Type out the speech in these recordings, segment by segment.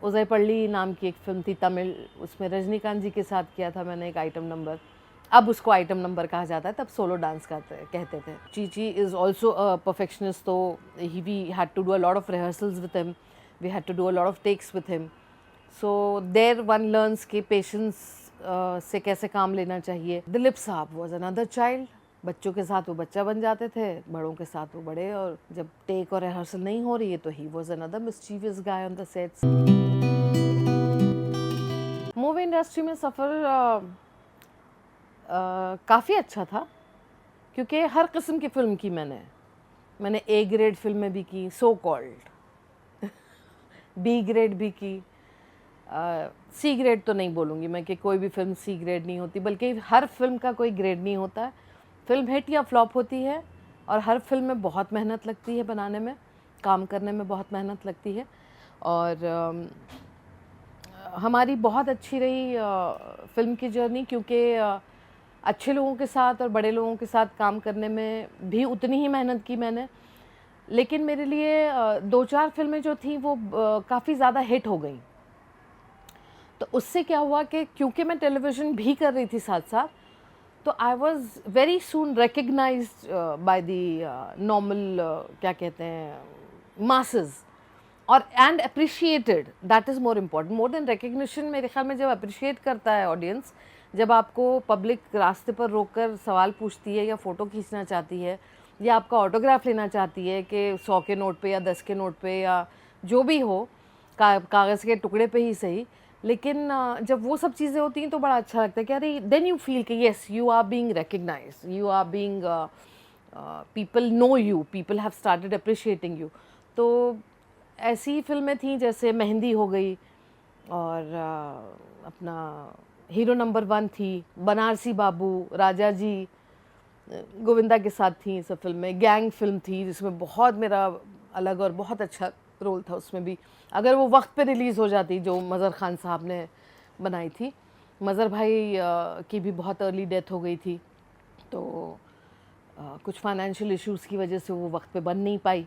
उज़य पल्ली नाम की एक फ़िल्म थी तमिल, उसमें रजनीकांत जी के साथ किया था मैंने एक आइटम नंबर। अब उसको आइटम नंबर कहा जाता है, तब सोलो डांस कहते थे। Chichi is also a perfectionist, तो we had to do a lot of rehearsals with him, we had to do a lot of takes with him. So there one learns कि patience से कैसे काम लेना चाहिए। दिलीप साहब वॉज अनदर चाइल्ड। बच्चों के साथ वो बच्चा बन जाते थे, बड़ों के साथ वो बड़े, और जब टेक और रिहर्सल नहीं हो रही है तो he was another mischievous guy on the sets. Movie industry में सफ़र काफ़ी अच्छा था, क्योंकि हर किस्म की फ़िल्म की मैंने ए ग्रेड फिल्में भी की, सो कॉल्ड बी ग्रेड भी की, सी ग्रेड तो नहीं बोलूँगी मैं कि कोई भी फिल्म सी ग्रेड नहीं होती, बल्कि हर फिल्म का कोई ग्रेड नहीं होता है। फिल्म हिट या फ्लॉप होती है, और हर फिल्म में बहुत मेहनत लगती है बनाने में, काम करने में बहुत मेहनत लगती है। और हमारी बहुत अच्छी रही फिल्म की जर्नी, क्योंकि अच्छे लोगों के साथ और बड़े लोगों के साथ काम करने में भी उतनी ही मेहनत की मैंने। लेकिन मेरे लिए 2-4 फिल्में जो थी वो काफ़ी ज़्यादा हिट हो गई। तो उससे क्या हुआ कि क्योंकि मैं टेलीविज़न भी कर रही थी साथ-साथ, तो I was very soon recognised by the normal, क्या कहते हैं, मासेस, और and appreciated. That is more important, more than recognition. मेरे ख्याल में जब अप्रिशिएट करता है ऑडियंस, जब आपको पब्लिक रास्ते पर रोककर सवाल पूछती है या फ़ोटो खींचना चाहती है या आपका ऑटोग्राफ लेना चाहती है, कि 100 के नोट पे या 10 के नोट पे या जो भी हो, कागज़ के टुकड़े पे ही सही, लेकिन जब वो सब चीज़ें होती हैं तो बड़ा अच्छा लगता है कि अरे देन यू फील कि yes you are being recognised, you are being, people know you, people have started appreciating you. तो ऐसी फिल्में थीं जैसे मेहंदी हो गई, और अपना हीरो नंबर 1 थी, बनारसी बाबू, राजा जी, गोविंदा के साथ थी सब फिल्में। गैंग फिल्म थी जिसमें बहुत मेरा अलग और बहुत अच्छा रोल था उसमें भी, अगर वो वक्त पे रिलीज़ हो जाती, जो मज़र ख़ान साहब ने बनाई थी। मज़र भाई की भी बहुत अर्ली डेथ हो गई थी, तो कुछ फाइनेंशियल इश्यूज़ की वजह से वो वक्त पे बन नहीं पाई,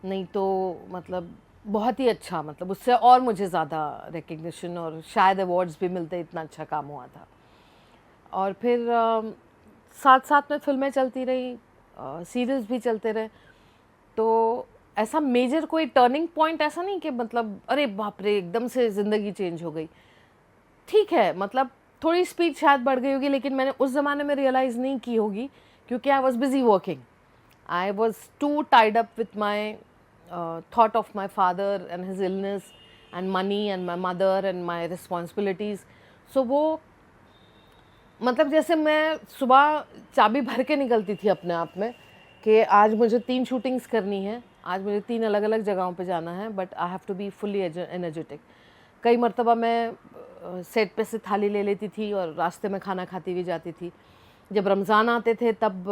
नहीं तो मतलब बहुत ही अच्छा, मतलब उससे और मुझे ज़्यादा रिकग्निशन और शायद अवार्ड्स भी मिलते, इतना अच्छा काम हुआ था। और फिर साथ साथ में फिल्में चलती रही, सीरियल्स भी चलते रहे। तो ऐसा मेजर कोई टर्निंग पॉइंट ऐसा नहीं कि मतलब अरे बाप रे एकदम से ज़िंदगी चेंज हो गई। ठीक है, मतलब थोड़ी स्पीड शायद बढ़ गई होगी, लेकिन मैंने उस ज़माने में रियलाइज़ नहीं की होगी, क्योंकि I was busy working, I was too tied up with my thought of my father and his illness and money and my mother and my responsibilities. So वो मतलब जैसे मैं सुबह चाबी भर के निकलती थी अपने आप में कि आज मुझे 3 शूटिंग्स करनी है, आज मुझे 3 अलग अलग जगहों पे जाना है, but I have to be fully energetic. कई मरतबा मैं सेट पे से थाली ले लेती थी और रास्ते में खाना खाती हुई जाती थी। जब रमज़ान आते थे तब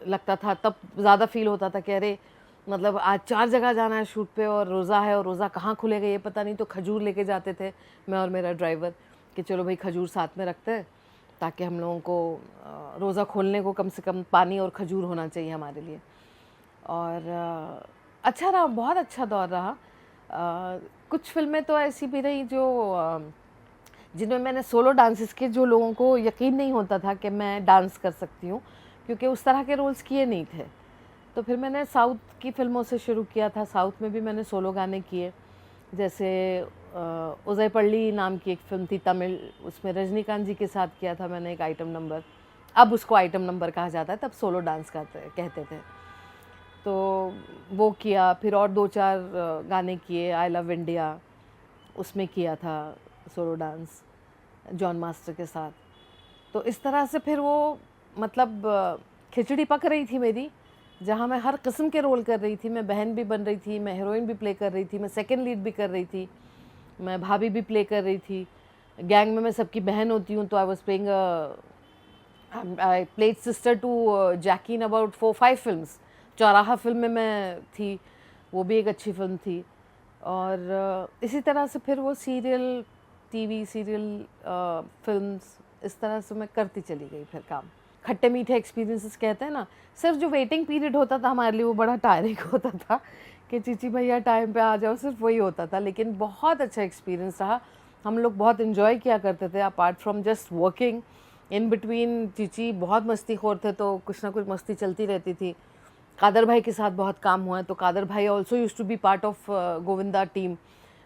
लगता था, तब ज़्यादा फील होता था कि अरे मतलब आज 4 जगह जाना है शूट पे, और रोज़ा है, और रोज़ा कहाँ खुलेगा ये पता नहीं, तो खजूर लेके जाते थे मैं और मेरा ड्राइवर कि चलो भाई खजूर साथ में रखते हैं, ताकि हम लोगों को रोज़ा खोलने को कम से कम पानी और खजूर होना चाहिए हमारे लिए। और अच्छा रहा, बहुत अच्छा दौर रहा। कुछ फिल्में तो ऐसी भी रही जो जिनमें मैंने सोलो डांसेस के, जो लोगों को यकीन नहीं होता था कि मैं डांस कर सकती हूँ, क्योंकि उस तरह के रोल्स किए नहीं थे। तो फिर मैंने साउथ की फ़िल्मों से शुरू किया था। साउथ में भी मैंने सोलो गाने किए, जैसे उज़य पल्ली नाम की एक फ़िल्म थी तमिल, उसमें रजनीकांत जी के साथ किया था मैंने एक आइटम नंबर। अब उसको आइटम नंबर कहा जाता है, तब सोलो डांस कहते थे। तो वो किया, फिर और 2-4 गाने किए। आई लव इंडिया, उसमें किया था सोलो डांस जॉन मास्टर के साथ। तो इस तरह से फिर वो मतलब खिचड़ी पक रही थी मेरी, जहाँ मैं हर किस्म के रोल कर रही थी। मैं बहन भी बन रही थी, मैं हीरोइन भी प्ले कर रही थी, मैं सेकंड लीड भी कर रही थी, मैं भाभी भी प्ले कर रही थी। गैंग में मैं सबकी बहन होती हूँ, तो I was playing, I played sister to Jackie in about 4-5 films. Chauraha film में मैं थी, वो भी एक अच्छी फिल्म थी। और इसी तरह से फिर वो सीरियल, टीवी सीरियल, फिल्म्स, इस तरह से मैं करती चली गई फिर काम। खट्टे मीठे एक्सपीरियंसेस कहते हैं ना, सिर्फ जो वेटिंग पीरियड होता था हमारे लिए वो बड़ा टायरिंग होता था, कि चीची भैया टाइम पे आ जाओ, सिर्फ वही होता था। लेकिन बहुत अच्छा एक्सपीरियंस रहा, हम लोग बहुत इन्जॉय किया करते थे apart from just working. In between Chichi बहुत मस्तीखोर थे, तो कुछ ना कुछ मस्ती चलती रहती थी। कादर भाई के साथ बहुत काम हुआ है, तो कादर भाई also use to be part of Govinda team.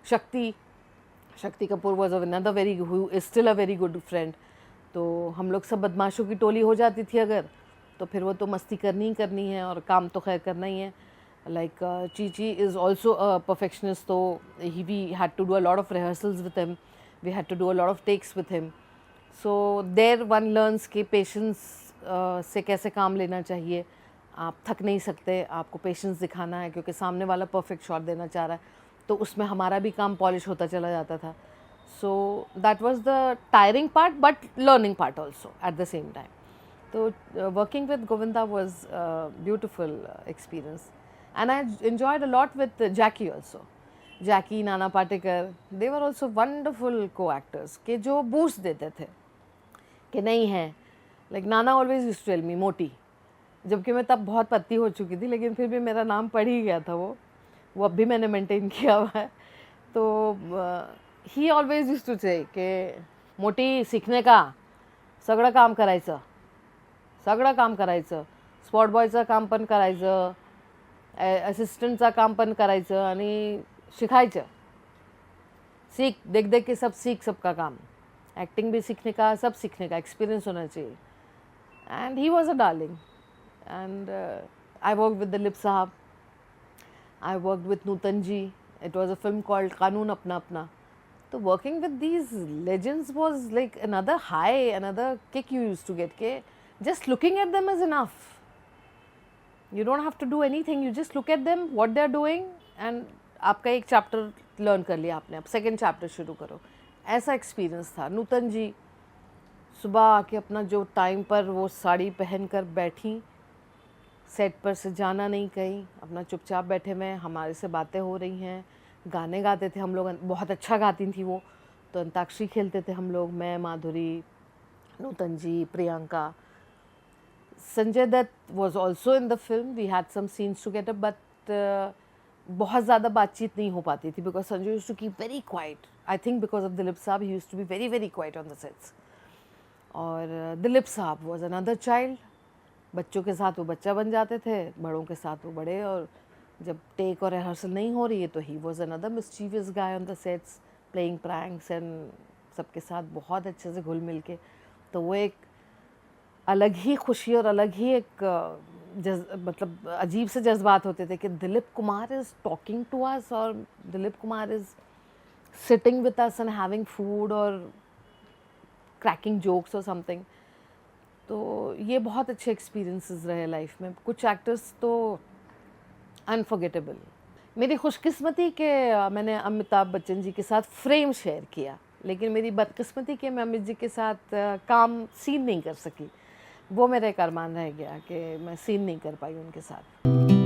Shakti Kapoor was another very, who is still a very good friend. तो हम लोग सब बदमाशों की टोली हो जाती थी अगर, तो फिर वो तो मस्ती करनी ही करनी है और काम तो खैर करना ही है। Like Chichi is also a perfectionist, तो we had to do a lot of rehearsals with him, we had to do a lot of takes with him. So there one learns के पेशेंस से कैसे काम लेना चाहिए। आप थक नहीं सकते, आपको पेशेंस दिखाना है क्योंकि सामने वाला परफेक्ट शॉट देना चाह रहा है, तो उसमें हमारा भी काम पॉलिश होता चला जाता था। So that was the tiring part but learning part also at the same time. तो working with Govinda was beautiful experience and I enjoyed a lot with Jackie also. Jackie, Nana Patekar, they were also wonderful को actors के जो boost देते थे कि नहीं है। Like नाना always used to tell me मोटी, जबकि मैं तब बहुत पतली हो चुकी थी, लेकिन फिर भी मेरा नाम पड़ ही गया था वो अब भी मैंने मेंटेन किया हुआ है। तो ही ऑलवेज यूज्ड टू से कि मोटी सीखने का सगळं काम करायचं, सगळं काम करायचं, स्पॉट बॉयचं काम पण करायचं, असिस्टंटचं काम पण करायचं आणि शिकायचं। सीख, देख देख के सब सीख, सबका काम, एक्टिंग भी सीखने का, सब सीखने का एक्सपीरियंस होना चाहिए। And he was a darling. And I work with Dilip साहब, I worked with Nutan ji. It was a film called Kanun Apna Apna. So working with these legends was like another high, another kick you used to get. के just looking at them is enough. You don't have to do anything. You just look at them, what they are doing, and आपका एक chapter learn कर लिया आपने, अब second chapter शुरू करो। ऐसा experience था। नूतन जी सुबह आके अपना जो टाइम पर वो साड़ी पहन कर बैठी, सेट पर से जाना नहीं कहीं, अपना चुपचाप बैठे में हमारे से बातें हो रही हैं, गाने गाते थे हम लोग, बहुत अच्छा गाती थी वो। तो अंताक्षरी खेलते थे हम लोग, मैं, Madhuri, Nutan ji, Priyanka. Sanjay Dutt was also in the film, we had some scenes together, but बहुत ज़्यादा बातचीत नहीं हो पाती थी because Sanjay used to keep very quiet. I think because of Dilip Sahab he used to be very very quiet on the sets. और दिलीप साहब was another child, बच्चों के साथ वो बच्चा बन जाते थे, बड़ों के साथ वो बड़े। और जब टेक और रिहर्सल नहीं हो रही है तो he was another mischievous guy on the sets, playing pranks and सबके साथ बहुत अच्छे से घुल मिल के। तो वो एक अलग ही खुशी और अलग ही एक मतलब अजीब से जज्बात होते थे कि Dilip Kumar is talking to us, और Dilip Kumar is sitting with us and having food और क्रैकिंग जोक्स और समथिंग। तो ये बहुत अच्छे एक्सपीरियंसेस रहे लाइफ में। कुछ एक्टर्स तो अनफॉरगेटेबल। मेरी खुशकिस्मती कि मैंने अमिताभ बच्चन जी के साथ फ्रेम शेयर किया, लेकिन मेरी बदकिस्मती कि मैं अमित जी के साथ काम सीन नहीं कर सकी। वो मेरा एक अरमान रह गया कि मैं सीन नहीं कर पाई उनके साथ।